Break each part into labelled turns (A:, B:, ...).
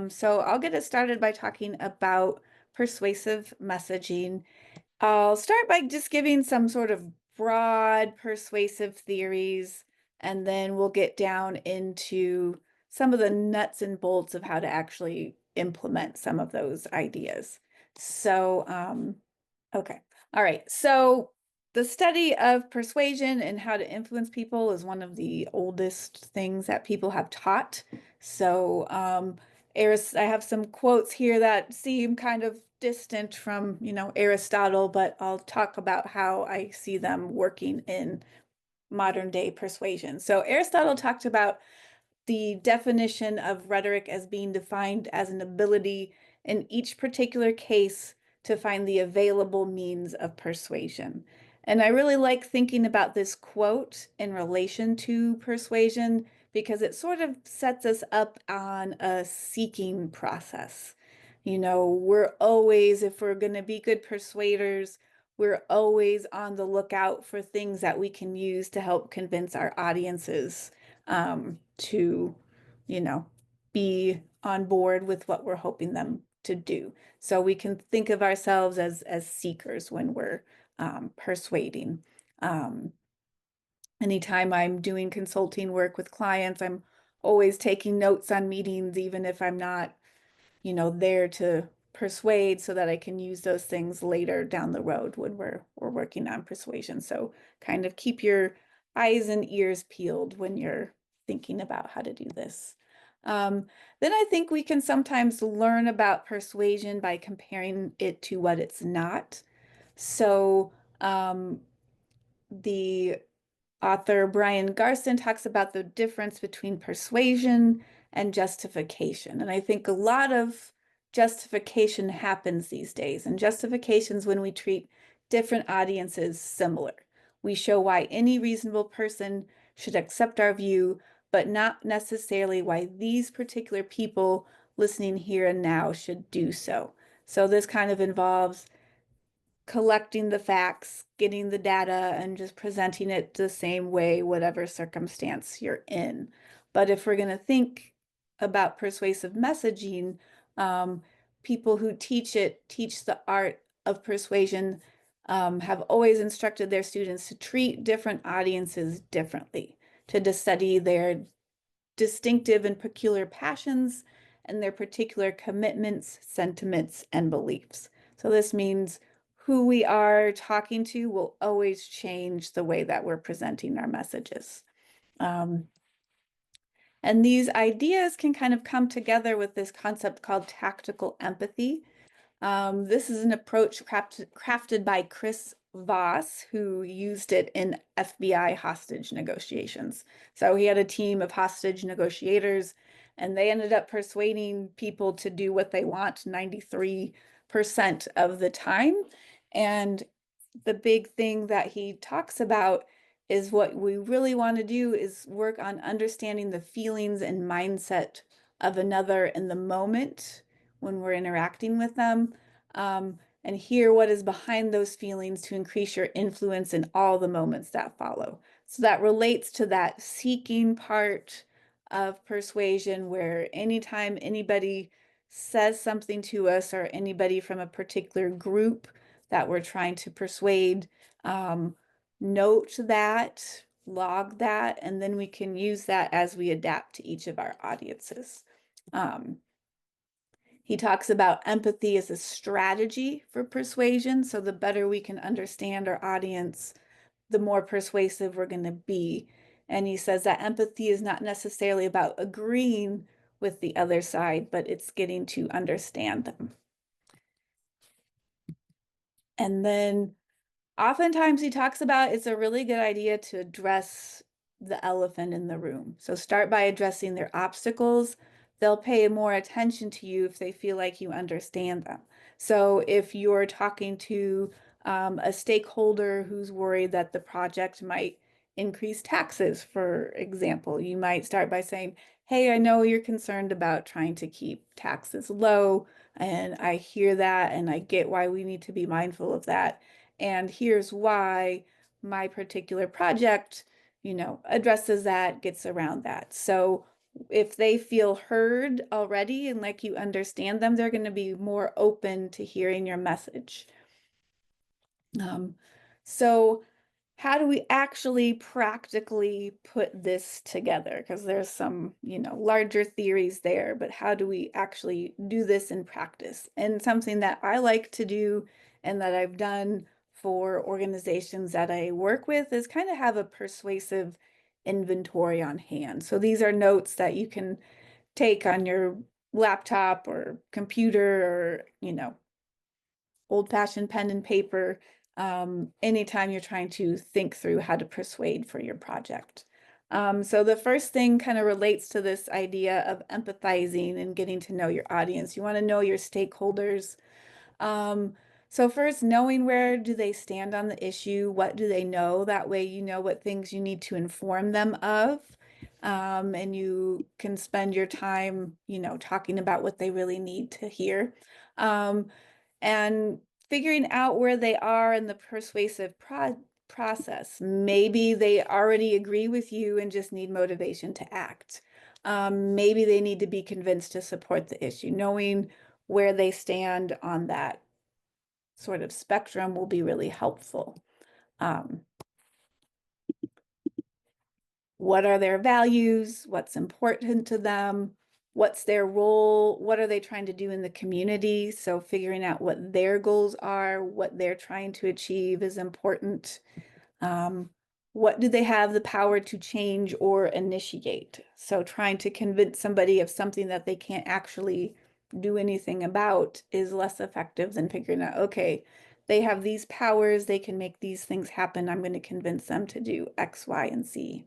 A: So I'll get it started by talking about persuasive messaging. I'll start by just giving some sort of broad persuasive theories, and then we'll get down into some of the nuts and bolts of how to actually implement some of those ideas. Okay. All right. So the study of persuasion and how to influence people is one of the oldest things that people have taught. I have some quotes here that seem kind of distant from, Aristotle, but I'll talk about how I see them working in modern day persuasion. So Aristotle talked about the definition of rhetoric as being defined as an ability in each particular case to find the available means of persuasion. And I really like thinking about this quote in relation to persuasion because it sort of sets us up on a seeking process. We're always, if we're going to be good persuaders, we're always on the lookout for things that we can use to help convince our audiences to, be on board with what we're hoping them to do. So we can think of ourselves as seekers when we're persuading. Um, Anytime I'm doing consulting work with clients, I'm always taking notes on meetings, even if I'm not there to persuade so that I can use those things later down the road when we're working on persuasion. So kind of keep your eyes and ears peeled when you're thinking about how to do this. Then I think we can sometimes learn about persuasion by comparing it to what it's not. So the author Brian Garston talks about the difference between persuasion and justification. And I think a lot of justification happens these days. And justifications when we treat different audiences similar. We show why any reasonable person should accept our view, but not necessarily why these particular people listening here and now should do so. So this kind of involves collecting the facts, getting the data, and just presenting it the same way, whatever circumstance you're in. But if we're going to think about persuasive messaging, people who teach it teach the art of persuasion, have always instructed their students to treat different audiences differently, to study their distinctive and peculiar passions and their particular commitments, sentiments, and beliefs. So this means who we are talking to will always change the way that we're presenting our messages. Um, and these ideas can kind of come together with this concept called tactical empathy. This is an approach crafted by Chris Voss, who used it in FBI hostage negotiations. So he had a team of hostage negotiators, and they ended up persuading people to do what they want 93% of the time. And the big thing that he talks about is what we really want to do is work on understanding the feelings and mindset of another in the moment when we're interacting with them, and hear what is behind those feelings to increase your influence in all the moments that follow. So that relates to that seeking part of persuasion, where anytime anybody says something to us or anybody from a particular group that we're trying to persuade, note that, log that, and then we can use that as we adapt to each of our audiences. Um, he talks about empathy as a strategy for persuasion. So the better we can understand our audience, the more persuasive we're going to be. And he says that empathy is not necessarily about agreeing with the other side, but it's getting to understand them. And then oftentimes he talks about it's a really good idea to address the elephant in the room. So start by addressing their obstacles. They'll pay more attention to you if they feel like you understand them. So if you're talking to a stakeholder who's worried that the project might increase taxes, for example, you might start by saying, hey, I know you're concerned about trying to keep taxes low, and I hear that, and I get why we need to be mindful of that. And here's why my particular project, addresses that, gets around that. So if they feel heard already and like you understand them, they're going to be more open to hearing your message. Um, so how do we actually practically put this together? Because there's some, larger theories there, but how do we actually do this in practice? And something that I like to do and that I've done for organizations that I work with is kind of have a persuasive inventory on hand. So these are notes that you can take on your laptop or computer or, old-fashioned pen and paper anytime you're trying to think through how to persuade for your project. So the first thing kind of relates to this idea of empathizing and getting to know your audience. You want to know your stakeholders. Um, so first, knowing where do they stand on the issue, what do they know? That way you know what things you need to inform them of. And you can spend your time, talking about what they really need to hear. Um, and figuring out where they are in the persuasive process. Maybe they already agree with you and just need motivation to act. Maybe they need to be convinced to support the issue. Knowing where they stand on that sort of spectrum will be really helpful. Um, what are their values? What's important to them? What's their role? What are they trying to do in the community? So figuring out what their goals are, what they're trying to achieve is important. Um, what do they have the power to change or initiate? So trying to convince somebody of something that they can't actually do anything about is less effective than figuring out, okay, they have these powers, they can make these things happen. I'm going to convince them to do X, Y, and Z.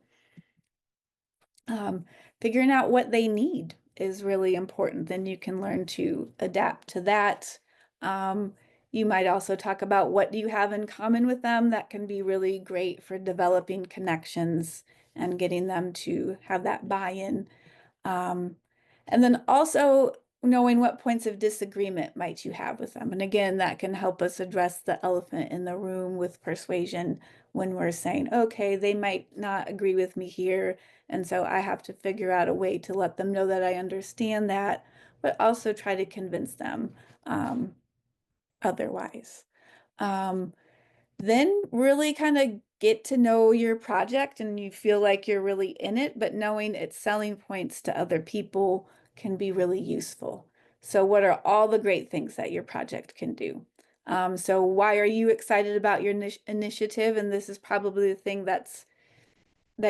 A: Figuring out what they need is really important. Then you can learn to adapt to that. You might also talk about what do you have in common with them. That can be really great for developing connections and getting them to have that buy-in. Um, and then also knowing what points of disagreement might you have with them. And again, that can help us address the elephant in the room with persuasion when we're saying, okay, they might not agree with me here. And so I have to figure out a way to let them know that I understand that, but also try to convince them otherwise. Um, then really kind of get to know your project and you feel like you're really in it, but knowing its selling points to other people can be really useful. So what are all the great things that your project can do? So why are you excited about your initiative? And this is probably the thing that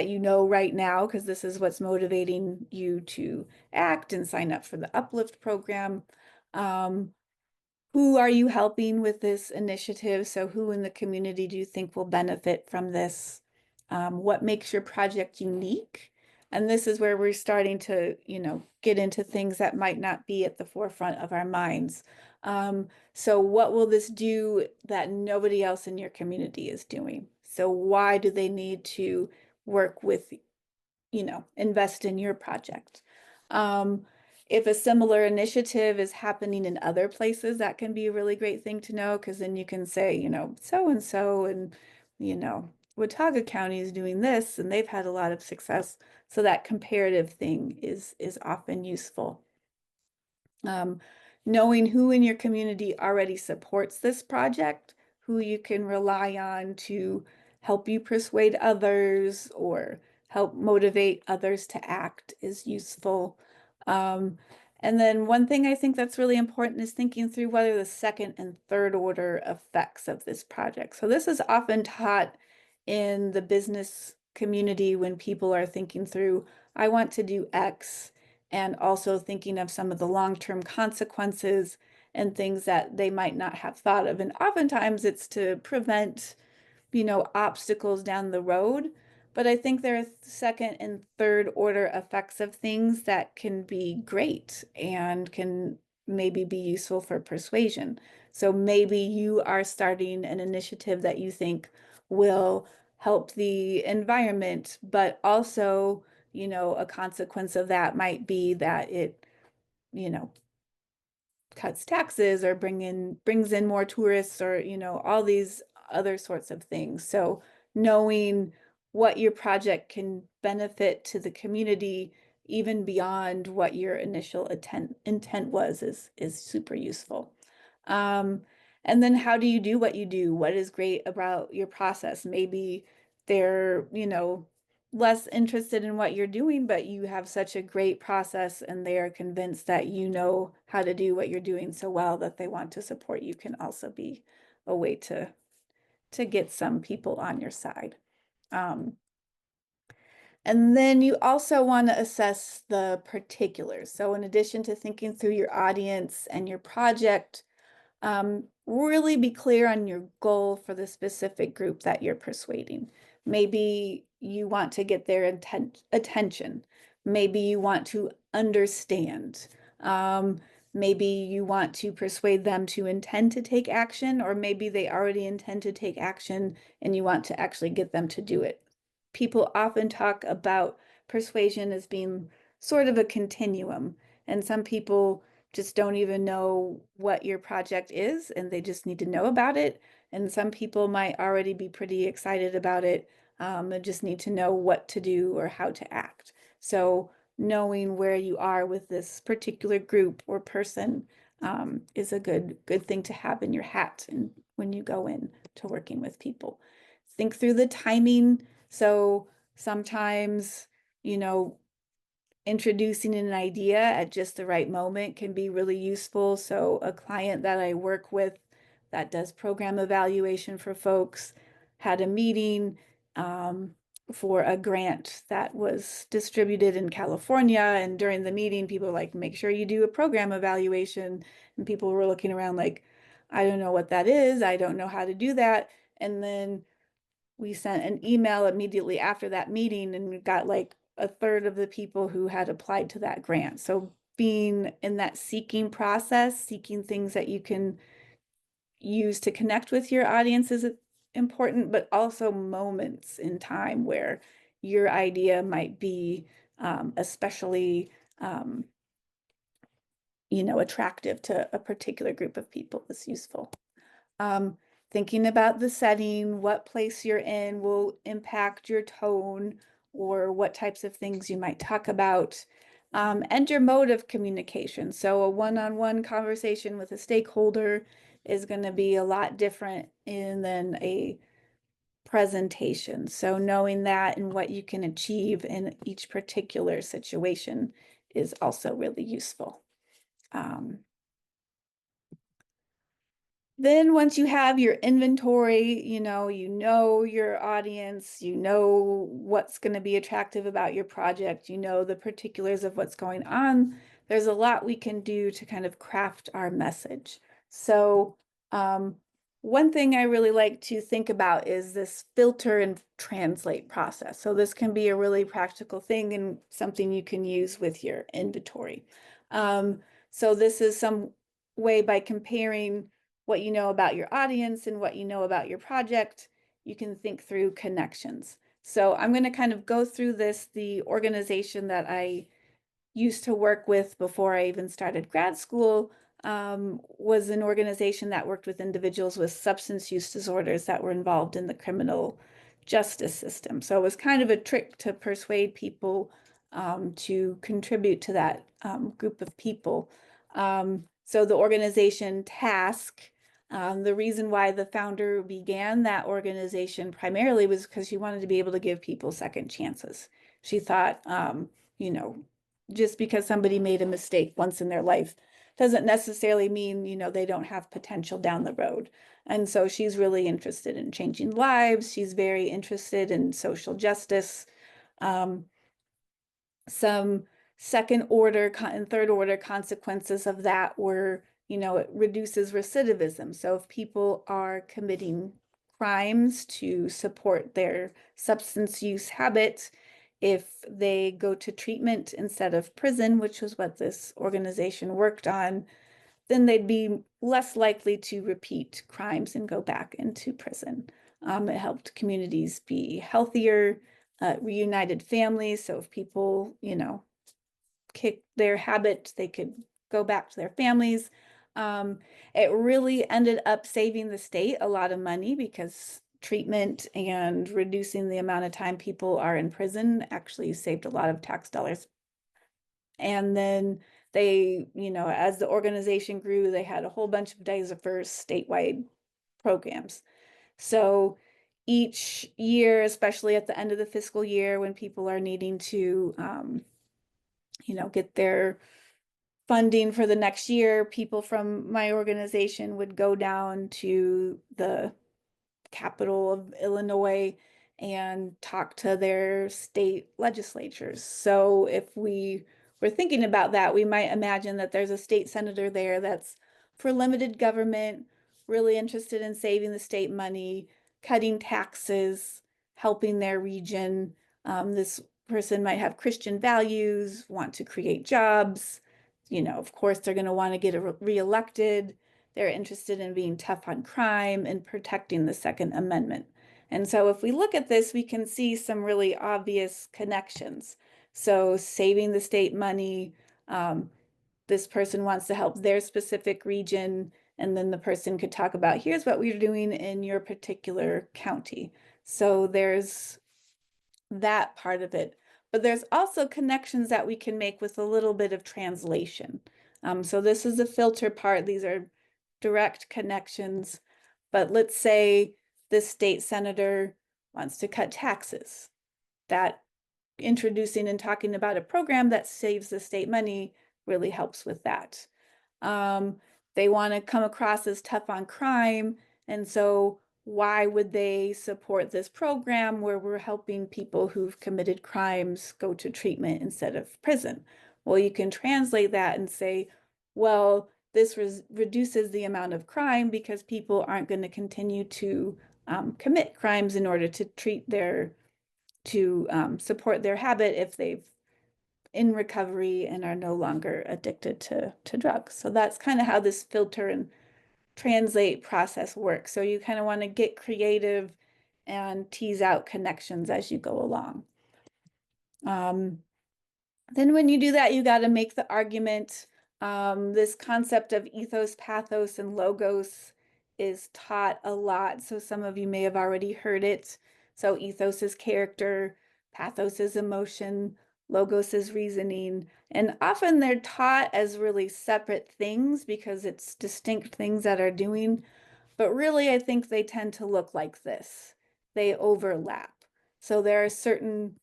A: you know right now, because this is what's motivating you to act and sign up for the Uplift program. Um, who are you helping with this initiative? So who in the community do you think will benefit from this? What makes your project unique? And this is where we're starting to, get into things that might not be at the forefront of our minds. So what will this do that nobody else in your community is doing? So why do they need to work with, invest in your project? Um, if a similar initiative is happening in other places, that can be a really great thing to know because then you can say, so and so and, Watauga County is doing this and they've had a lot of success. So that comparative thing is often useful. Um, knowing who in your community already supports this project, who you can rely on to help you persuade others or help motivate others to act is useful. Um, and then one thing I think that's really important is thinking through what are the second and third order effects of this project. So this is often taught in the business community when people are thinking through, I want to do X, and also thinking of some of the long-term consequences and things that they might not have thought of. And oftentimes it's to prevent, obstacles down the road. But I think there are second and third order effects of things that can be great and can maybe be useful for persuasion. So maybe you are starting an initiative that you think will help the environment, but also, a consequence of that might be that it, you know, cuts taxes or brings in more tourists or, all these other sorts of things. So knowing what your project can benefit to the community, even beyond what your initial intent was is super useful. Um, and then how do you do what you do? What is great about your process? Maybe they're, less interested in what you're doing, but you have such a great process and they are convinced that you know how to do what you're doing so well that they want to support you can also be a way to get some people on your side. Um, and then you also want to assess the particulars. So in addition to thinking through your audience and your project, really be clear on your goal for the specific group that you're persuading. Maybe you want to get their attention. Maybe you want to understand. Maybe you want to persuade them to intend to take action, or maybe they already intend to take action and you want to actually get them to do it. People often talk about persuasion as being sort of a continuum, and some people just don't even know what your project is and they just need to know about it. And some people might already be pretty excited about it and just need to know what to do or how to act. So knowing where you are with this particular group or person is a good thing to have in your hat and when you go in to working with people. Think through the timing. So sometimes, you know, introducing an idea at just the right moment can be really useful. So a client that I work with that does program evaluation for folks had a meeting for a grant that was distributed in California. And during the meeting, people were like, make sure you do a program evaluation. And people were looking around like, I don't know what that is. I don't know how to do that. And then we sent an email immediately after that meeting and we got like a third of the people who had applied to that grant. So being in that seeking process, seeking things that you can use to connect with your audience is important, but also moments in time where your idea might be especially attractive to a particular group of people is useful. Um, Thinking about the setting, what place you're in will impact your tone or what types of things you might talk about, and your mode of communication. So a one-on-one conversation with a stakeholder is going to be a lot different than a presentation. So knowing that and what you can achieve in each particular situation is also really useful. Then once you have your inventory, you know your audience, you know what's going to be attractive about your project, you know the particulars of what's going on, there's a lot we can do to kind of craft our message. So one thing I really like to think about is this filter and translate process. So this can be a really practical thing and something you can use with your inventory. So this is some way by comparing what you know about your audience and what you know about your project, you can think through connections. So I'm going to kind of go through this. The organization that I used to work with before I even started grad school was an organization that worked with individuals with substance use disorders that were involved in the criminal justice system. So it was kind of a trick to persuade people to contribute to that group of people. So the organization Task, the reason why the founder began that organization primarily was because she wanted to be able to give people second chances. She thought, you know, just because somebody made a mistake once in their life doesn't necessarily mean, they don't have potential down the road. And so she's really interested in changing lives. She's very interested in social justice. Um, some second order and third order consequences of that were, it reduces recidivism. So if people are committing crimes to support their substance use habit, if they go to treatment instead of prison, which was what this organization worked on, then they'd be less likely to repeat crimes and go back into prison. It helped communities be healthier, reunited families. So if people, kick their habit, they could go back to their families. It really ended up saving the state a lot of money because treatment and reducing the amount of time people are in prison actually saved a lot of tax dollars And then they, as the organization grew, they had a whole bunch of diverse statewide programs. So each year, especially at the end of the fiscal year, when people are needing to, get their funding for the next year, people from my organization would go down to the capital of Illinois and talk to their state legislatures. So if we were thinking about that, we might imagine that there's a state senator there that's for limited government, really interested in saving the state money, cutting taxes, helping their region. This person might have Christian values, want to create jobs. Of course, they're going to want to get reelected. They're interested in being tough on crime and protecting the Second Amendment. And so if we look at this, we can see some really obvious connections. So saving the state money, this person wants to help their specific region, and then the person could talk about, here's what we're doing in your particular county. So there's that part of it. But there's also connections that we can make with a little bit of translation. So this is the filter part. These are direct connections. But let's say this state senator wants to cut taxes. That introducing and talking about a program that saves the state money really helps with that. They want to come across as tough on crime. And so why would they support this program where we're helping people who've committed crimes go to treatment instead of prison? Well, you can translate that and say, well, this reduces the amount of crime because people aren't going to continue to commit crimes in order to support their habit if they've in recovery and are no longer addicted to drugs. So that's kind of how this filter and translate process works. So you kind of want to get creative and tease out connections as you go along. Then when you do that, you got to make the argument. This concept of ethos, pathos, and logos is taught a lot. So some of you may have already heard it. So ethos is character, pathos is emotion, logos is reasoning. And often they're taught as really separate things because it's distinct things that are doing. But really, I think they tend to look like this. They overlap. So there are certain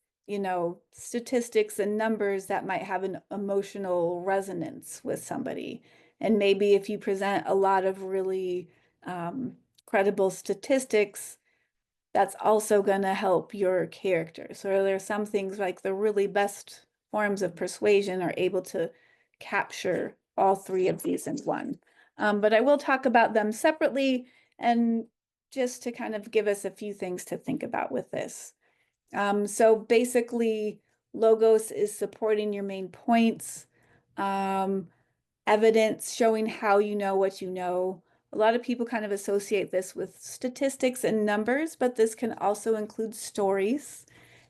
A: statistics and numbers that might have an emotional resonance with somebody. And maybe if you present a lot of really credible statistics, that's also going to help your character. So there's some things like the really best forms of persuasion are able to capture all three of these in one. But I will talk about them separately and just to kind of give us a few things to think about with this. So basically, logos is supporting your main points, evidence showing how you know what you know. A lot of people kind of associate this with statistics and numbers, but this can also include stories,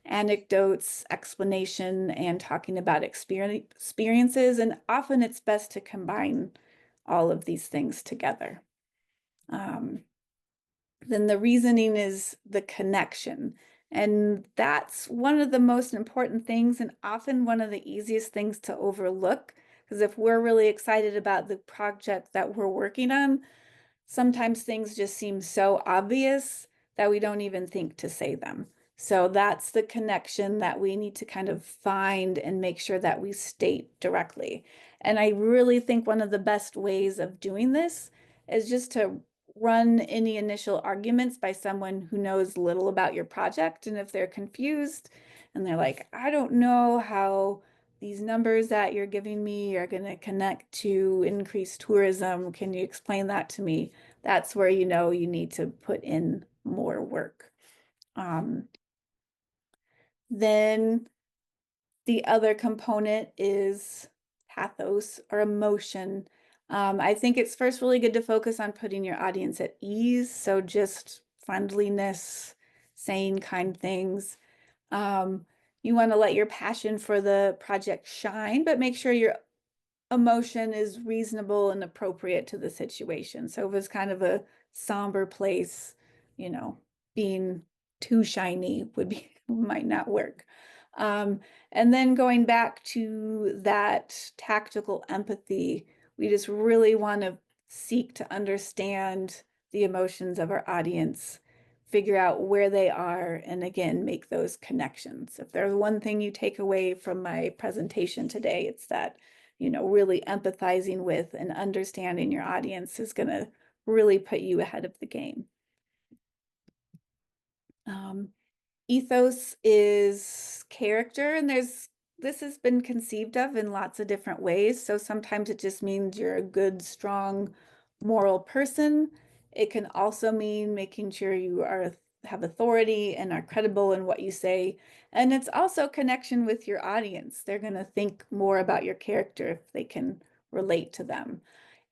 A: anecdotes, explanation, and talking about experiences. And often it's best to combine all of these things together. Then the reasoning is the connection. And that's one of the most important things and often one of the easiest things to overlook. Because if we're really excited about the project that we're working on, sometimes things just seem so obvious that we don't even think to say them. So that's the connection that we need to kind of find and make sure that we state directly. And I really think one of the best ways of doing this is just to run any initial arguments by someone who knows little about your project. And if they're confused and they're like, I don't know how these numbers that you're giving me are going to connect to increased tourism, can you explain that to me? That's where you know you need to put in more work. Then the other component is pathos or emotion. I think it's first really good to focus on putting your audience at ease. So just friendliness, saying kind things. You want to let your passion for the project shine, but make sure your emotion is reasonable and appropriate to the situation. So if it's kind of a somber place, being too shiny might not work. And then going back to that tactical empathy, we just really want to seek to understand the emotions of our audience, figure out where they are, and again, make those connections. If there's one thing you take away from my presentation today, it's that, really empathizing with and understanding your audience is going to really put you ahead of the game. Ethos is character, and this has been conceived of in lots of different ways. So sometimes it just means you're a good, strong, moral person. It can also mean making sure you have authority and are credible in what you say. And it's also connection with your audience. They're going to think more about your character if they can relate to them.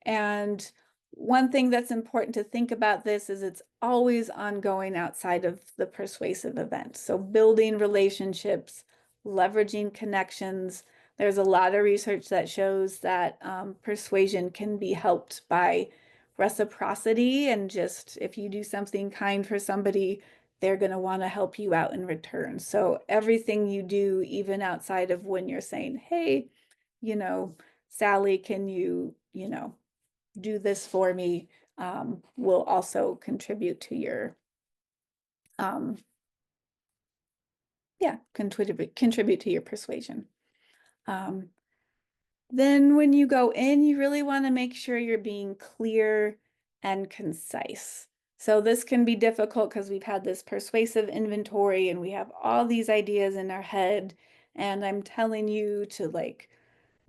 A: And one thing that's important to think about this is it's always ongoing outside of the persuasive event. So building relationships, leveraging connections. There's a lot of research that shows that persuasion can be helped by reciprocity, and just if you do something kind for somebody, they're going to want to help you out in return. So everything you do, even outside of when you're saying, hey, Sally, can you do this for me, will also contribute to your, contribute to your persuasion. Then when you go in, you really want to make sure you're being clear and concise. So this can be difficult because we've had this persuasive inventory and we have all these ideas in our head, and I'm telling you to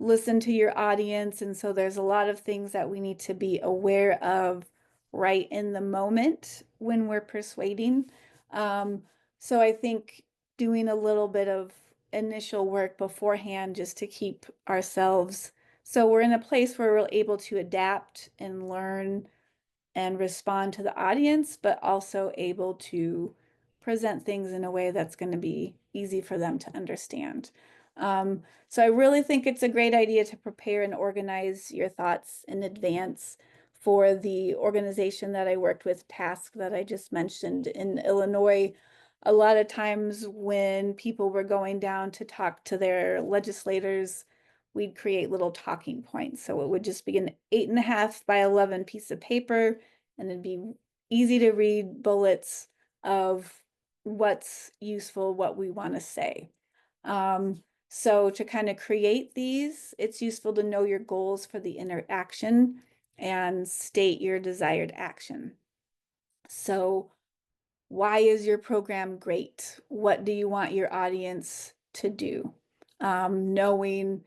A: listen to your audience. And so there's a lot of things that we need to be aware of right in the moment when we're persuading. So I think doing a little bit of initial work beforehand just to keep ourselves, so we're in a place where we're able to adapt and learn and respond to the audience, but also able to present things in a way that's going to be easy for them to understand. So I really think it's a great idea to prepare and organize your thoughts in advance. For the organization that I worked with, Task, that I just mentioned in Illinois, a lot of times when people were going down to talk to their legislators, we'd create little talking points. So it would just be an 8.5 by 11 piece of paper, and it'd be easy to read bullets of what's useful, what we want to say. So to kind of create these, it's useful to know your goals for the interaction and state your desired action. So why is your program great? What do you want your audience to do? Knowing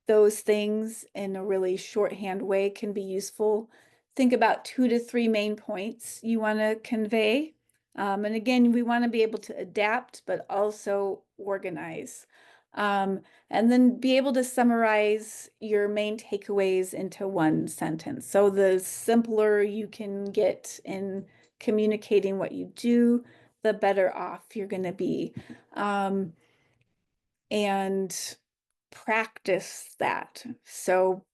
A: those things in a really shorthand way can be useful. Think about 2 to 3 main points you want to convey. And again, we want to be able to adapt, but also organize. And then be able to summarize your main takeaways into one sentence. So the simpler you can get in communicating what you do, the better off you're going to be. And practice that. So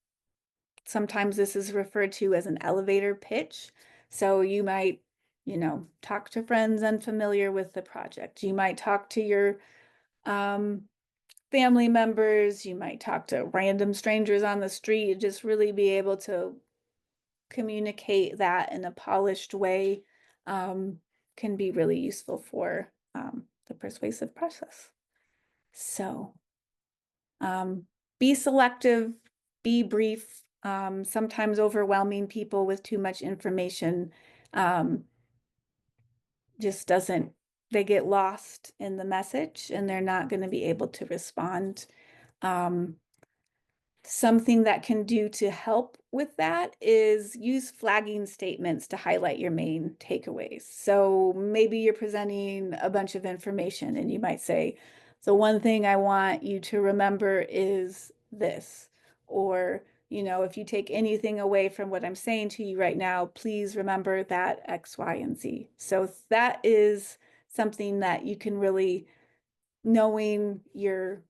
A: sometimes this is referred to as an elevator pitch. So you might, talk to friends unfamiliar with the project. You might talk to your family members. You might talk to random strangers on the street. Just really be able to communicate that in a polished way can be really useful for the persuasive process. So be selective, be brief. Sometimes overwhelming people with too much information just doesn't, they get lost in the message and they're not going to be able to respond. Something that can do to help with that is use flagging statements to highlight your main takeaways. So maybe you're presenting a bunch of information and you might say, the one thing I want you to remember is this. Or, if you take anything away from what I'm saying to you right now, please remember that X, Y, and Z. So that is something that you can really, knowing your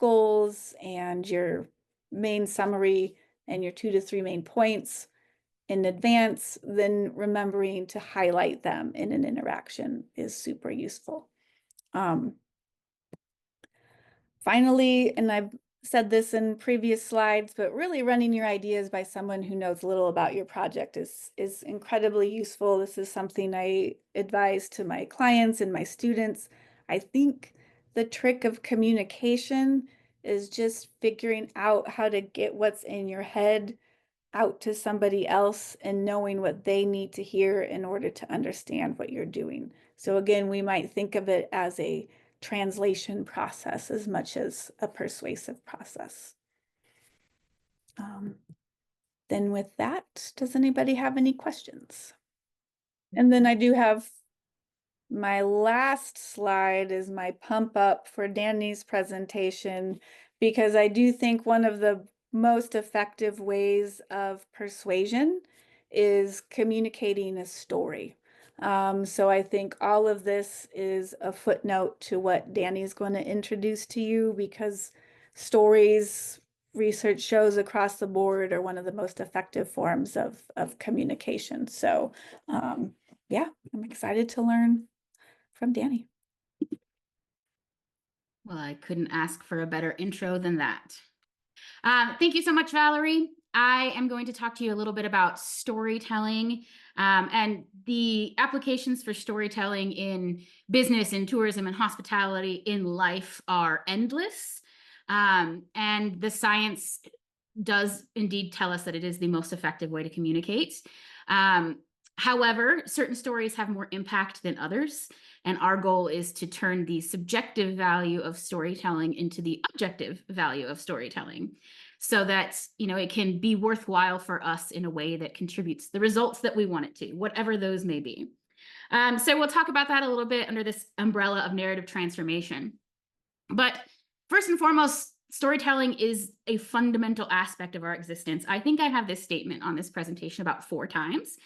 A: goals and your main summary and your 2 to 3 main points in advance, then remembering to highlight them in an interaction is super useful. Finally, and I've said this in previous slides, but really running your ideas by someone who knows little about your project is incredibly useful. This is something I advise to my clients and my students. I think the trick of communication is just figuring out how to get what's in your head out to somebody else and knowing what they need to hear in order to understand what you're doing. So again, we might think of it as a translation process as much as a persuasive process. Then with that, does anybody have any questions? And then I do have my last slide is my pump up for Danny's presentation, because I do think one of the most effective ways of persuasion is communicating a story. So I think all of this is a footnote to what Danny's going to introduce to you, because stories, research shows across the board, are one of the most effective forms of communication. So yeah, I'm excited to learn from Danny.
B: Well, I couldn't ask for a better intro than that. Thank you so much, Valerie. I am going to talk to you a little bit about storytelling and the applications for storytelling in business, in tourism, and hospitality, in life are endless. And the science does indeed tell us that it is the most effective way to communicate. However, certain stories have more impact than others. And our goal is to turn the subjective value of storytelling into the objective value of storytelling, so that, you know, it can be worthwhile for us in a way that contributes the results that we want it to, whatever those may be. So we'll talk about that a little bit under this umbrella of narrative transformation. But first and foremost, storytelling is a fundamental aspect of our existence. I think I have this statement on this presentation about 4 times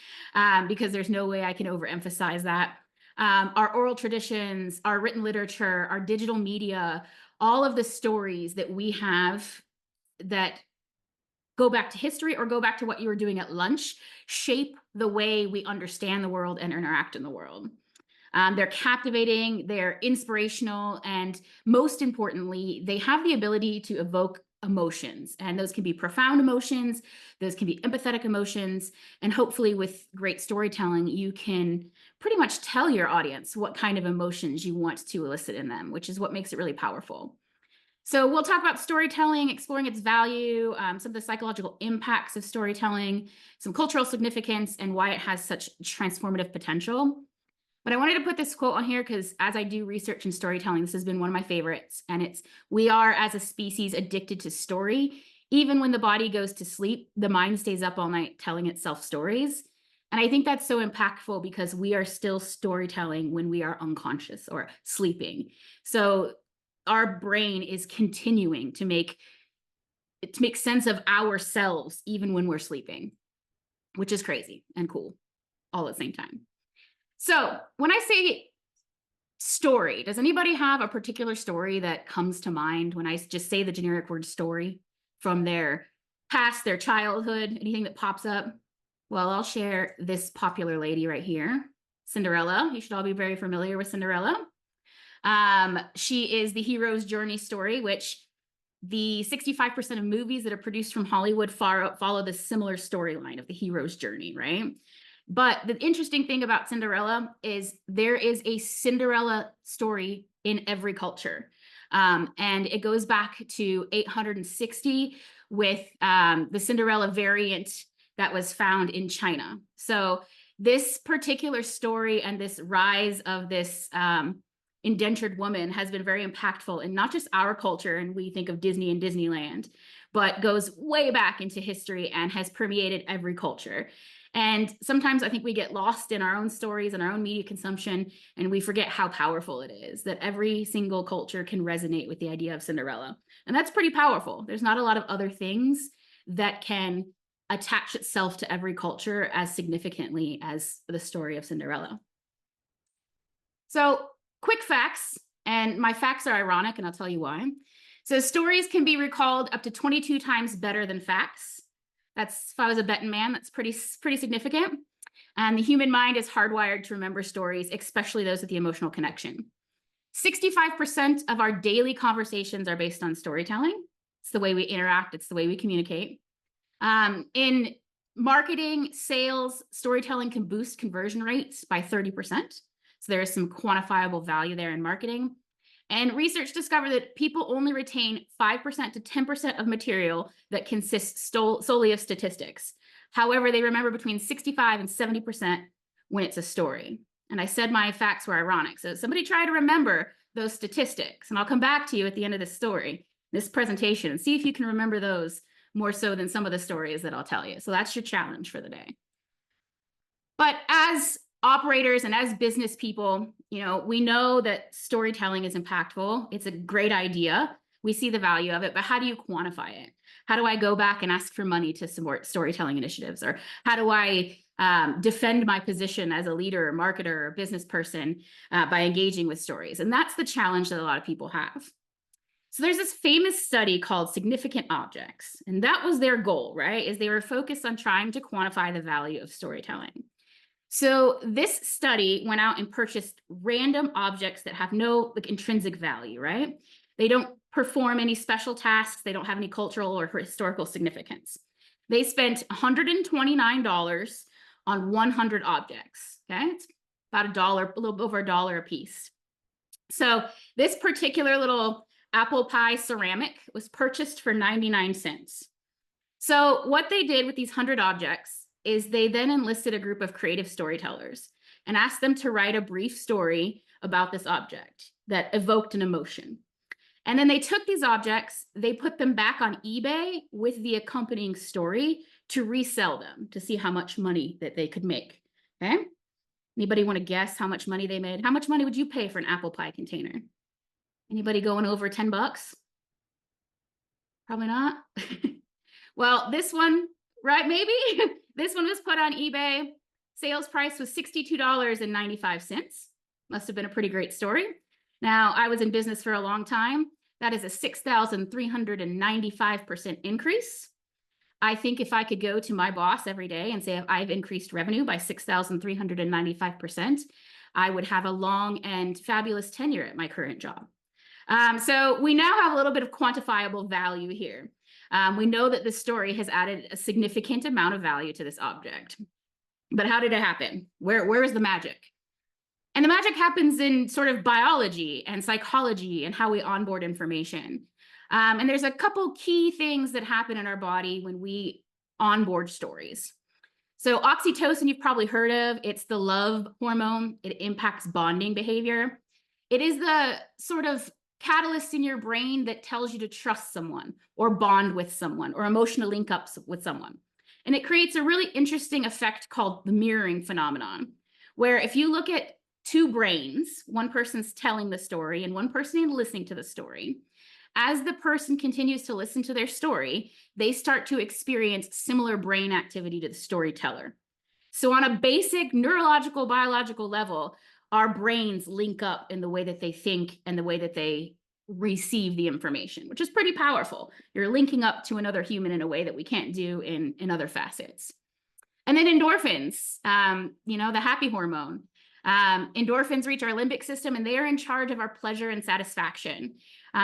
B: because there's no way I can overemphasize that. Our oral traditions, our written literature, our digital media, all of the stories that we have that go back to history or go back to what you were doing at lunch shape the way we understand the world and interact in the world. They're captivating, they're inspirational, and most importantly, they have the ability to evoke emotions. And those can be profound emotions, those can be empathetic emotions, and hopefully with great storytelling, you can pretty much tell your audience what kind of emotions you want to elicit in them, which is what makes it really powerful. So we'll talk about storytelling, exploring its value, some of the psychological impacts of storytelling, some cultural significance, and why it has such transformative potential. But I wanted to put this quote on here because as I do research in storytelling, this has been one of my favorites. And it's, "We are as a species addicted to story. Even when the body goes to sleep, the mind stays up all night telling itself stories." And I think that's so impactful because we are still storytelling when we are unconscious or sleeping. So our brain is continuing to make sense of ourselves even when we're sleeping, which is crazy and cool all at the same time. So when I say story, does anybody have a particular story that comes to mind when I just say the generic word story, from their past, their childhood, anything that pops up? Well, I'll share this popular lady right here, Cinderella. You should all be very familiar with Cinderella. She is the hero's journey story, which the 65% of movies that are produced from Hollywood follow the similar storyline of the hero's journey, right? But the interesting thing about Cinderella is there is a Cinderella story in every culture. And it goes back to 860 with the Cinderella variant that was found in China. So this particular story and this rise of this indentured woman has been very impactful in not just our culture, and we think of Disney and Disneyland, but goes way back into history and has permeated every culture. And sometimes I think we get lost in our own stories and our own media consumption, and we forget how powerful it is, that every single culture can resonate with the idea of Cinderella. And that's pretty powerful. There's not a lot of other things that can attach itself to every culture as significantly as the story of Cinderella. So quick facts, and my facts are ironic, and I'll tell you why. So stories can be recalled up to 22 times better than facts. That's, if I was a betting man, that's pretty significant. And the human mind is hardwired to remember stories, especially those with the emotional connection. 65% of our daily conversations are based on storytelling. It's the way we interact, it's the way we communicate. In marketing, sales, storytelling can boost conversion rates by 30%. So there is some quantifiable value there in marketing. And research discovered that people only retain 5% to 10% of material that consists solely of statistics. However, they remember between 65 and 70% when it's a story. And I said my facts were ironic. So somebody try to remember those statistics. And I'll come back to you at the end of this story, this presentation, and see if you can remember those more so than some of the stories that I'll tell you. So that's your challenge for the day. But as operators and as business people, we know that storytelling is impactful. It's a great idea. We see the value of it, but how do you quantify it? How do I go back and ask for money to support storytelling initiatives? Or how do I defend my position as a leader, or marketer, or business person by engaging with stories? And that's the challenge that a lot of people have. So there's this famous study called Significant Objects, and that was their goal, right? Is they were focused on trying to quantify the value of storytelling. So this study went out and purchased random objects that have no intrinsic value, right? They don't perform any special tasks. They don't have any cultural or historical significance. They spent $129 on 100 objects, okay? It's about $1, a little over $1 a piece. So this particular little apple pie ceramic was purchased for 99 cents. So what they did with these 100 objects is they then enlisted a group of creative storytellers and asked them to write a brief story about this object that evoked an emotion. And then they took these objects, they put them back on eBay with the accompanying story to resell them to see how much money that they could make, okay? Anybody want to guess how much money they made? How much money would you pay for an apple pie container? Anybody going over 10 bucks? Probably not. Well, this one, right, maybe? This one was put on eBay. Sales price was $62.95. Must have been a pretty great story. Now, I was in business for a long time. That is a 6,395% increase. I think if I could go to my boss every day and say I've increased revenue by 6,395%, I would have a long and fabulous tenure at my current job. So we now have a little bit of quantifiable value here. We know that this story has added a significant amount of value to this object. But how did it happen? Where is the magic? And the magic happens in sort of biology and psychology and how we onboard information. And there's a couple key things that happen in our body when we onboard stories. So oxytocin, you've probably heard of. It's the love hormone. It impacts bonding behavior. It is the sort of catalyst in your brain that tells you to trust someone or bond with someone or emotional link ups with someone. And it creates a really interesting effect called the mirroring phenomenon, where if you look at two brains, one person's telling the story and one person is listening to the story, as the person continues to listen to their story, they start to experience similar brain activity to the storyteller. So on a basic neurological, biological level, our brains link up in the way that they think and the way that they receive the information, which is pretty powerful. You're linking up to another human in a way that we can't do in other facets. And then endorphins, the happy hormone. Endorphins reach our limbic system and they are in charge of our pleasure and satisfaction.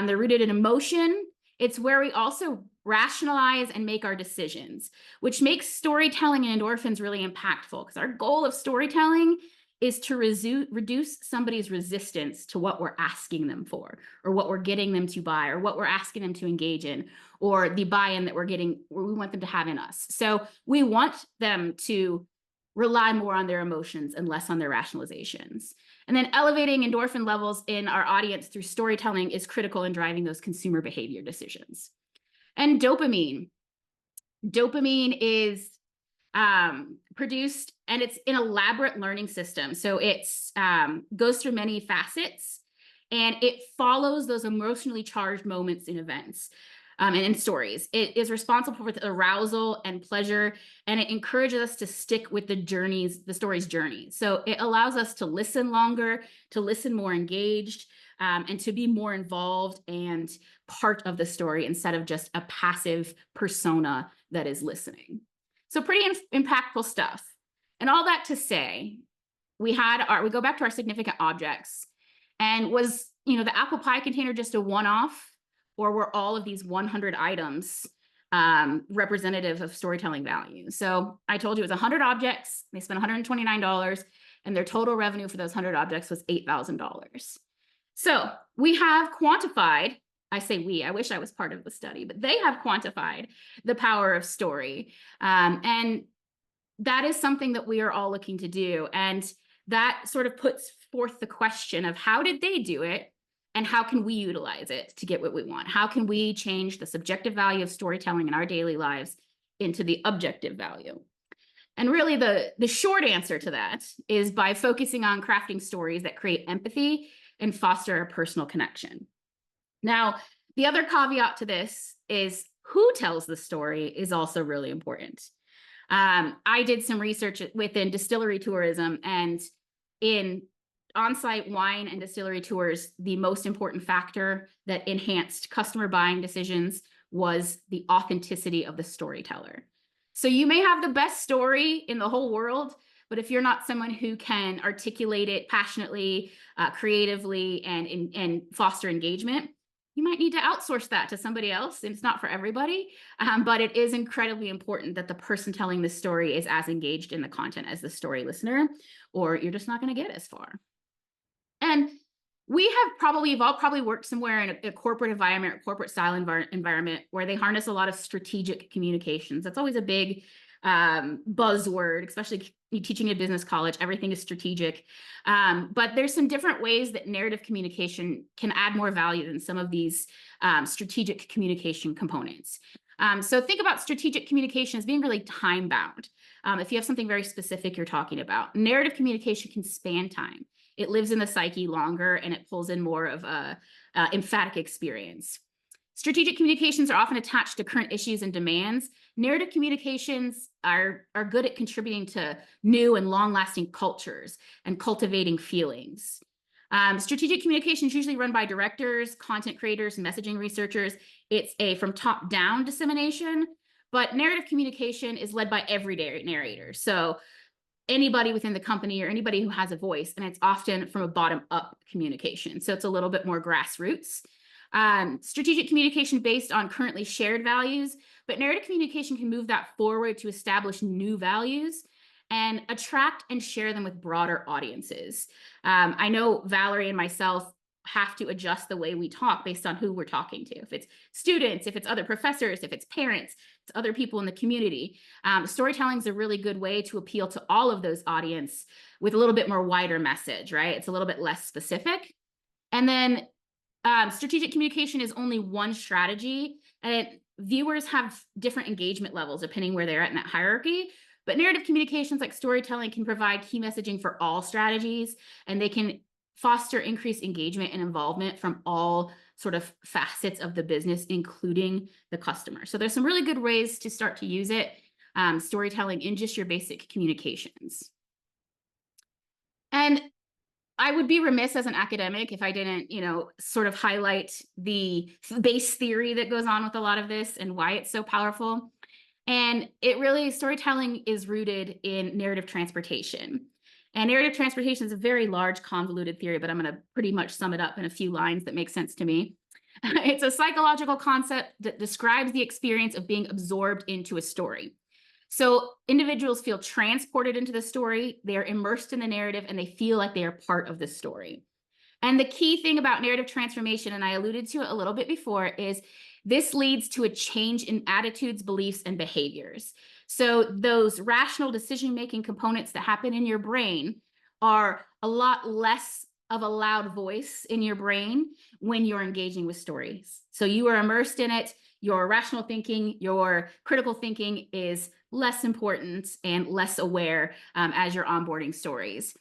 B: They're rooted in emotion. It's where we also rationalize and make our decisions, which makes storytelling and endorphins really impactful, because our goal of storytelling is to reduce somebody's resistance to what we're asking them for, or what we're getting them to buy, or what we're asking them to engage in, or the buy-in that we're getting, or we want them to have in us. So we want them to rely more on their emotions and less on their rationalizations. And then elevating endorphin levels in our audience through storytelling is critical in driving those consumer behavior decisions. And dopamine. Dopamine is produced, and it's an elaborate learning system. So it's goes through many facets, and it follows those emotionally charged moments in events and in stories. It is responsible for arousal and pleasure, and it encourages us to stick with the story's journey. So it allows us to listen longer, to listen more engaged, and to be more involved and part of the story instead of just a passive persona that is listening. So pretty impactful stuff. And all that to say, we go back to our significant objects. And was, the apple pie container just a one-off, or were all of these 100 items representative of storytelling value? So I told you it was 100 objects. They spent $129, and their total revenue for those 100 objects was $8,000. So we have quantified, I say we, I wish I was part of the study, but they have quantified the power of story. And that is something that we are all looking to do. And that sort of puts forth the question of how did they do it? And how can we utilize it to get what we want? How can we change the subjective value of storytelling in our daily lives into the objective value? And really the short answer to that is by focusing on crafting stories that create empathy and foster a personal connection. Now, the other caveat to this is who tells the story is also really important. I did some research within distillery tourism, and in on-site wine and distillery tours, the most important factor that enhanced customer buying decisions was the authenticity of the storyteller. So you may have the best story in the whole world, but if you're not someone who can articulate it passionately, creatively, and foster engagement, you might need to outsource that to somebody else. It's not for everybody, but it is incredibly important that the person telling the story is as engaged in the content as the story listener, or you're just not going to get as far. And we've all probably worked somewhere in a corporate environment or corporate style environment where they harness a lot of strategic communications. That's always a big buzzword, especially teaching in business college. Everything is strategic. But there's some different ways that narrative communication can add more value than some of these strategic communication components. So think about strategic communication as being really time bound. If you have something very specific you're talking about, narrative communication can span time. It lives in the psyche longer, and it pulls in more of a emphatic experience. Strategic communications are often attached to current issues and demands. Narrative communications are good at contributing to new and long-lasting cultures and cultivating feelings. Strategic communications usually run by directors, content creators, messaging researchers. It's a from top-down dissemination, but narrative communication is led by everyday narrators. So anybody within the company or anybody who has a voice, and it's often from a bottom-up communication. So it's a little bit more grassroots. Strategic communication based on currently shared values, but narrative communication can move that forward to establish new values and attract and share them with broader audiences. I know Valerie and myself have to adjust the way we talk based on who we're talking to. If it's students, if it's other professors, if it's parents, it's other people in the community. Storytelling is a really good way to appeal to all of those audience with a little bit more wider message, right? It's a little bit less specific. And then strategic communication is only one strategy, and viewers have different engagement levels depending where they're at in that hierarchy. But narrative communications like storytelling can provide key messaging for all strategies, and they can foster increased engagement and involvement from all sort of facets of the business, including the customer. So there's some really good ways to start to use it, storytelling in just your basic communications. And I would be remiss as an academic if I didn't, sort of highlight the base theory that goes on with a lot of this and why it's so powerful. And storytelling is rooted in narrative transportation. And narrative transportation is a very large, convoluted theory, but I'm going to pretty much sum it up in a few lines that make sense to me. It's a psychological concept that describes the experience of being absorbed into a story. So individuals feel transported into the story, they are immersed in the narrative, and they feel like they are part of the story. And the key thing about narrative transformation, and I alluded to it a little bit before, is this leads to a change in attitudes, beliefs, and behaviors. So those rational decision-making components that happen in your brain are a lot less of a loud voice in your brain when you're engaging with stories. So you are immersed in it. Your rational thinking, your critical thinking is less important and less aware as you're onboarding stories.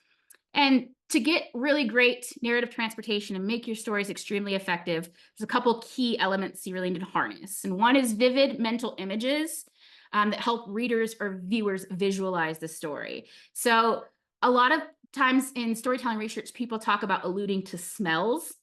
B: And to get really great narrative transportation and make your stories extremely effective, there's a couple key elements you really need to harness. And one is vivid mental images that help readers or viewers visualize the story. So a lot of times in storytelling research, people talk about alluding to smells,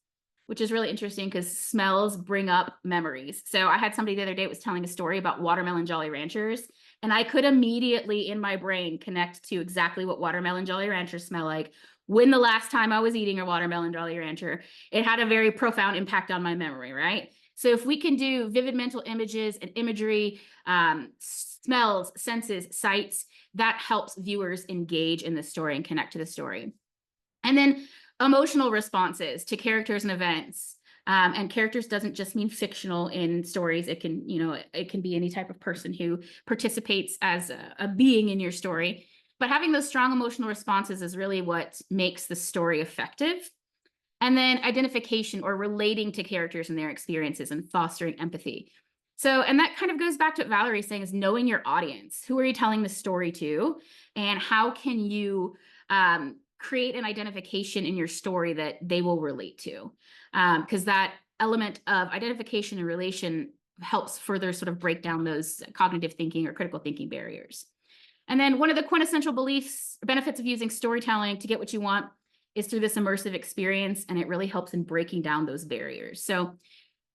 B: which is really interesting because smells bring up memories. So I had somebody the other day that was telling a story about watermelon Jolly Ranchers, and I could immediately in my brain connect to exactly what watermelon Jolly Ranchers smell like, when the last time I was eating a watermelon Jolly Rancher, it had a very profound impact on my memory, right? So if we can do vivid mental images and imagery, smells, senses, sights, that helps viewers engage in the story and connect to the story. And then emotional responses to characters and events. And characters doesn't just mean fictional in stories. It can, it can be any type of person who participates as a being in your story. But having those strong emotional responses is really what makes the story effective. And then identification or relating to characters and their experiences and fostering empathy. So, and that kind of goes back to what Valerie's saying, is knowing your audience. Who are you telling the story to? And how can you create an identification in your story that they will relate to? Because that element of identification and relation helps further sort of break down those cognitive thinking or critical thinking barriers. And then one of the quintessential benefits of using storytelling to get what you want is through this immersive experience, and it really helps in breaking down those barriers. So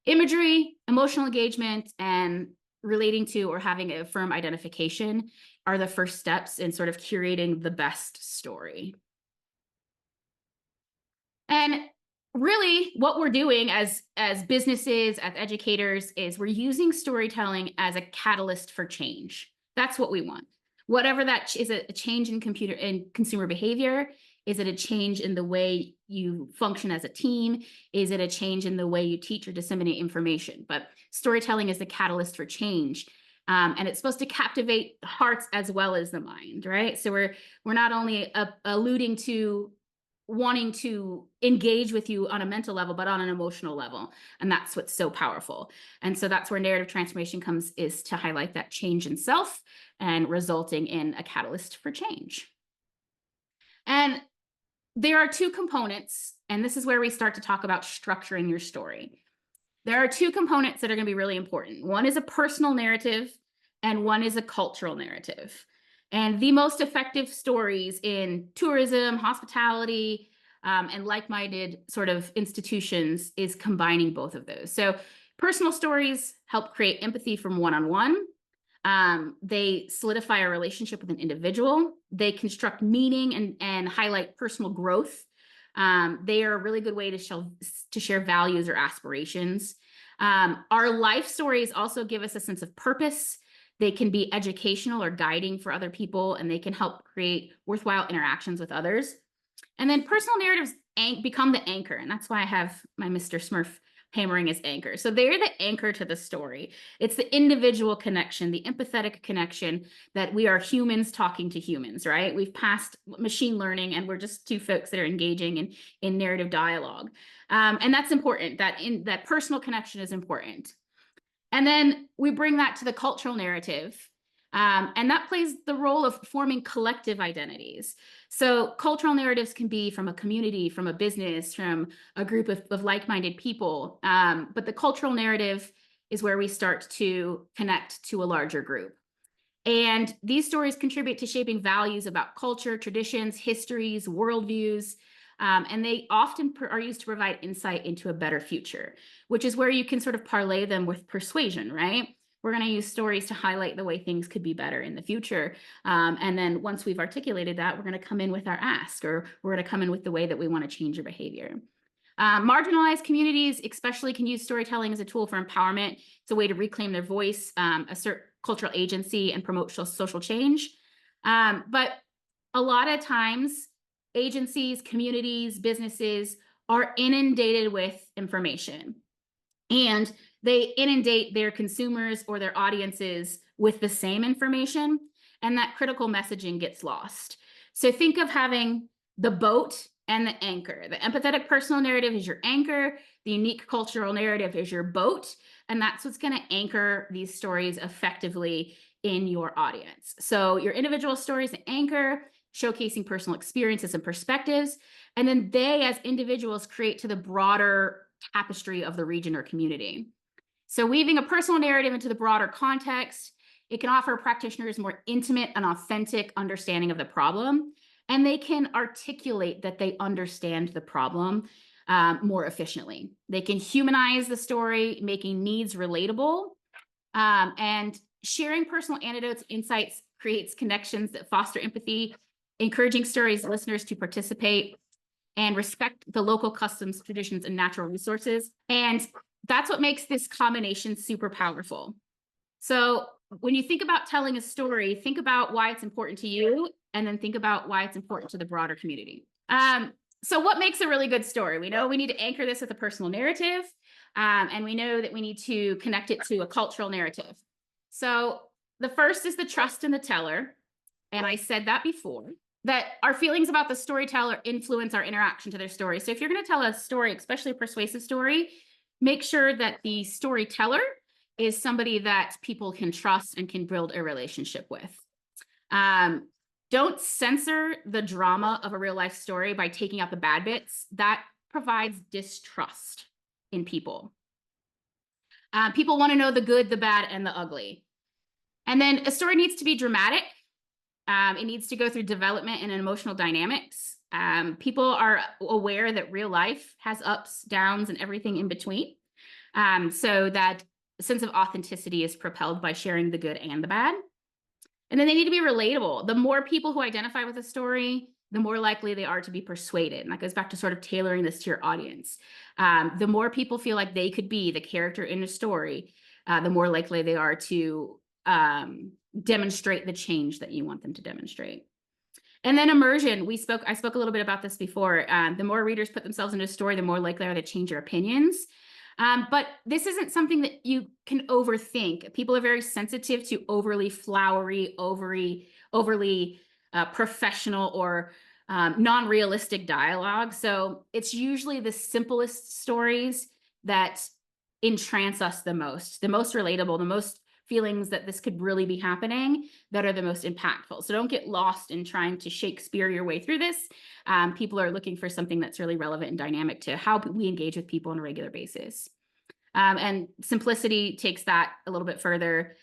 B: imagery, emotional engagement, and relating to or having a firm identification are the first steps in sort of curating the best story. And really what we're doing as businesses, as educators, is we're using storytelling as a catalyst for change. That's what we want. Whatever that is, a change in consumer behavior. Is it a change in the way you function as a team? Is it a change in the way you teach or disseminate information? But storytelling is the catalyst for change. And it's supposed to captivate hearts as well as the mind, right? So we're not only alluding to wanting to engage with you on a mental level, but on an emotional level. And that's what's so powerful. And so that's where narrative transformation comes, is to highlight that change in self and resulting in a catalyst for change. And there are two components, and this is where we start to talk about structuring your story. There are two components that are going to be really important. One is a personal narrative, and one is a cultural narrative. And the most effective stories in tourism, hospitality, and like-minded sort of institutions is combining both of those. So personal stories help create empathy from one-on-one. They solidify a relationship with an individual. They construct meaning and highlight personal growth. They are a really good way to share values or aspirations. Our life stories also give us a sense of purpose. They can be educational or guiding for other people, and they can help create worthwhile interactions with others. And then personal narratives become the anchor, and that's why I have my Mr. Smurf hammering as anchor. So they're the anchor to the story. It's the individual connection, the empathetic connection, that we are humans talking to humans, right? We've passed machine learning, and we're just two folks that are engaging in narrative dialogue. And that's important. That personal connection is important. And then we bring that to the cultural narrative. And that plays the role of forming collective identities. So cultural narratives can be from a community, from a business, from a group of like-minded people. But the cultural narrative is where we start to connect to a larger group. And these stories contribute to shaping values about culture, traditions, histories, worldviews. And they often are used to provide insight into a better future, which is where you can sort of parlay them with persuasion, right? We're going to use stories to highlight the way things could be better in the future. And then once we've articulated that, we're going to come in with our ask, or we're going to come in with the way that we want to change your behavior. Marginalized communities especially can use storytelling as a tool for empowerment. It's a way to reclaim their voice, assert cultural agency, and promote social change. But a lot of times, agencies, communities, businesses are inundated with information, and they inundate their consumers or their audiences with the same information, and that critical messaging gets lost. So think of having the boat and the anchor. The empathetic personal narrative is your anchor. The unique cultural narrative is your boat. And that's what's going to anchor these stories effectively in your audience. So your individual stories, the anchor, showcasing personal experiences and perspectives. And then they, as individuals, create to the broader tapestry of the region or community. So weaving a personal narrative into the broader context, it can offer practitioners more intimate and authentic understanding of the problem, and they can articulate that they understand the problem more efficiently. They can humanize the story, making needs relatable, and sharing personal anecdotes, insights creates connections that foster empathy, encouraging listeners to participate and respect the local customs, traditions, and natural resources. And that's what makes this combination super powerful. So when you think about telling a story, think about why it's important to you, and then think about why it's important to the broader community. So what makes a really good story? We know we need to anchor this with a personal narrative, and we know that we need to connect it to a cultural narrative. So the first is the trust in the teller. And I said that before, that our feelings about the storyteller influence our interaction to their story. So if you're going to tell a story, especially a persuasive story, make sure that the storyteller is somebody that people can trust and can build a relationship with. Don't censor the drama of a real life story by taking out the bad bits. That provides distrust in people. People want to know the good, the bad, and the ugly. And then a story needs to be dramatic. It needs to go through development and emotional dynamics. People are aware that real life has ups, downs, and everything in between. So that sense of authenticity is propelled by sharing the good and the bad. And then they need to be relatable. The more people who identify with a story, the more likely they are to be persuaded. And that goes back to sort of tailoring this to your audience. The more people feel like they could be the character in a story, the more likely they are to demonstrate the change that you want them to demonstrate. And then immersion. I spoke a little bit about this before. The more readers put themselves into a story, the more likely are they to change their opinions. But this isn't something that you can overthink. People are very sensitive to overly flowery, overly professional or non-realistic dialogue. So it's usually the simplest stories that entrance us the most relatable, the most feelings that this could really be happening that are the most impactful. So don't get lost in trying to Shakespeare your way through this. People are looking for something that's really relevant and dynamic to how we engage with people on a regular basis. And simplicity takes that a little bit further.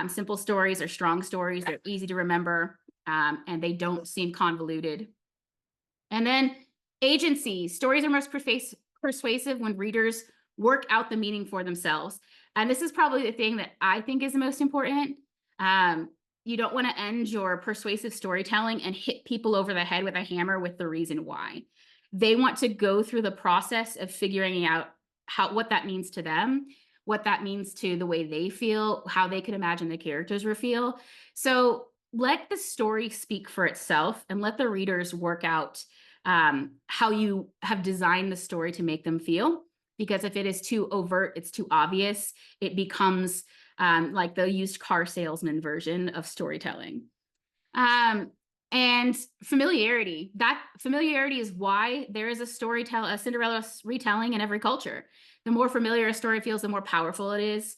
B: Simple stories are strong stories. They're easy to remember, and they don't seem convoluted. And then agency. Stories are most persuasive when readers work out the meaning for themselves. And this is probably the thing that I think is the most important. You don't want to end your persuasive storytelling and hit people over the head with a hammer with the reason why. They want to go through the process of figuring out what that means to them, what that means to the way they feel, how they could imagine the characters will feel. So let the story speak for itself and let the readers work out how you have designed the story to make them feel. Because if it is too overt, it's too obvious, it becomes like the used car salesman version of storytelling. And familiarity. That familiarity is why there is a Cinderella retelling in every culture. The more familiar a story feels, the more powerful it is.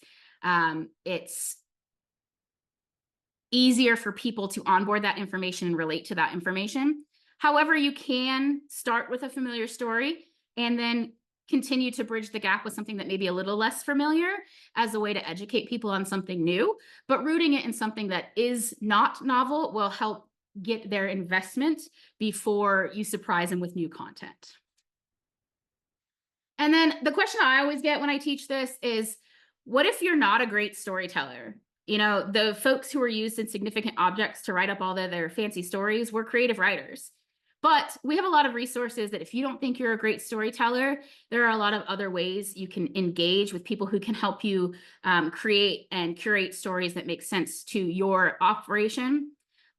B: It's easier for people to onboard that information and relate to that information. However, you can start with a familiar story and then continue to bridge the gap with something that may be a little less familiar as a way to educate people on something new, but rooting it in something that is not novel will help get their investment before you surprise them with new content. And then the question I always get when I teach this is, what if you're not a great storyteller? You know, the folks who were used in significant objects to write up all their fancy stories were creative writers. But we have a lot of resources that if you don't think you're a great storyteller, there are a lot of other ways you can engage with people who can help you create and curate stories that make sense to your operation.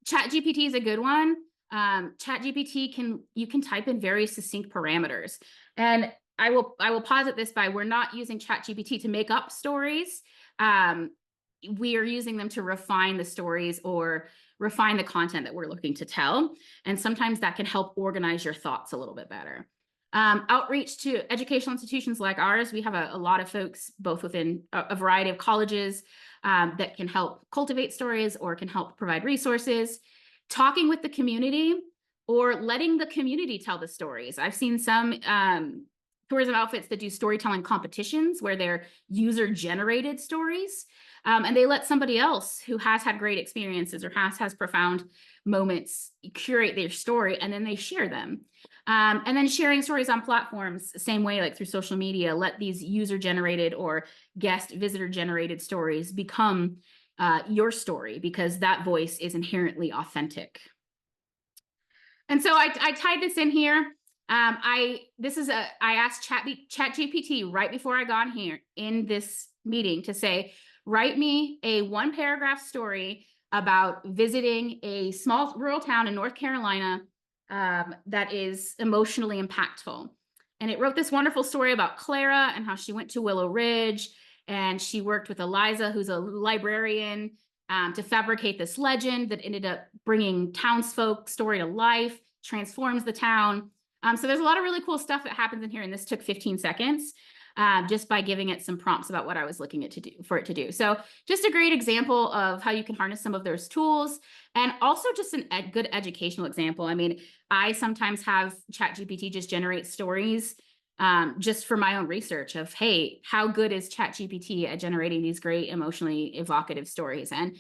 B: ChatGPT is a good one. ChatGPT you can type in very succinct parameters. And I will posit this by, we're not using ChatGPT to make up stories. We are using them to refine the stories or refine the content that we're looking to tell. And sometimes that can help organize your thoughts a little bit better. Outreach to educational institutions like ours, we have a lot of folks, both within a variety of colleges, that can help cultivate stories or can help provide resources. Talking with the community or letting the community tell the stories. I've seen some tourism outfits that do storytelling competitions where they're user-generated stories. And they let somebody else who has had great experiences or has profound moments curate their story, and then they share them. And then sharing stories on platforms, same way, like through social media, let these user-generated or guest visitor-generated stories become your story, because that voice is inherently authentic. And so I tied this in here. I asked Chat GPT right before I got here in this meeting to say, write me a 1 paragraph story about visiting a small rural town in North Carolina that is emotionally impactful. And it wrote this wonderful story about Clara and how she went to Willow Ridge and she worked with Eliza, who's a librarian, to fabricate this legend that ended up bringing townsfolk story to life, transforms the town. So there's a lot of really cool stuff that happens in here, and this took 15 seconds just by giving it some prompts about what I was looking at to do for it to do. So just a great example of how you can harness some of those tools, and also just a good educational example. I mean, I sometimes have ChatGPT just generate stories just for my own research of, hey, how good is ChatGPT at generating these great emotionally evocative stories? And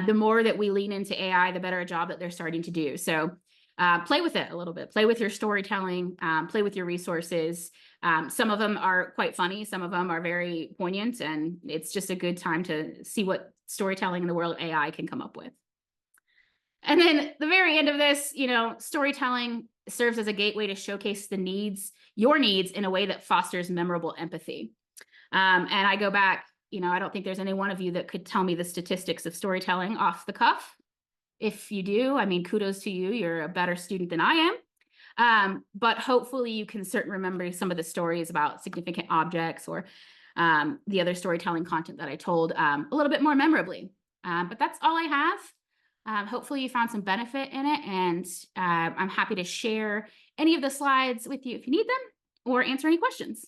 B: the more that we lean into AI, the better a job that they're starting to do. So play with it a little bit, play with your storytelling, play with your resources. Some of them are quite funny. Some of them are very poignant, and it's just a good time to see what storytelling in the world of AI can come up with. And then the very end of this, storytelling serves as a gateway to showcase your needs in a way that fosters memorable empathy. And I go back, I don't think there's any one of you that could tell me the statistics of storytelling off the cuff. If you do, I mean, kudos to you. You're a better student than I am. But hopefully you can certainly remember some of the stories about significant objects or the other storytelling content that I told a little bit more memorably. But that's all I have. Hopefully you found some benefit in it, and I'm happy to share any of the slides with you if you need them or answer any questions.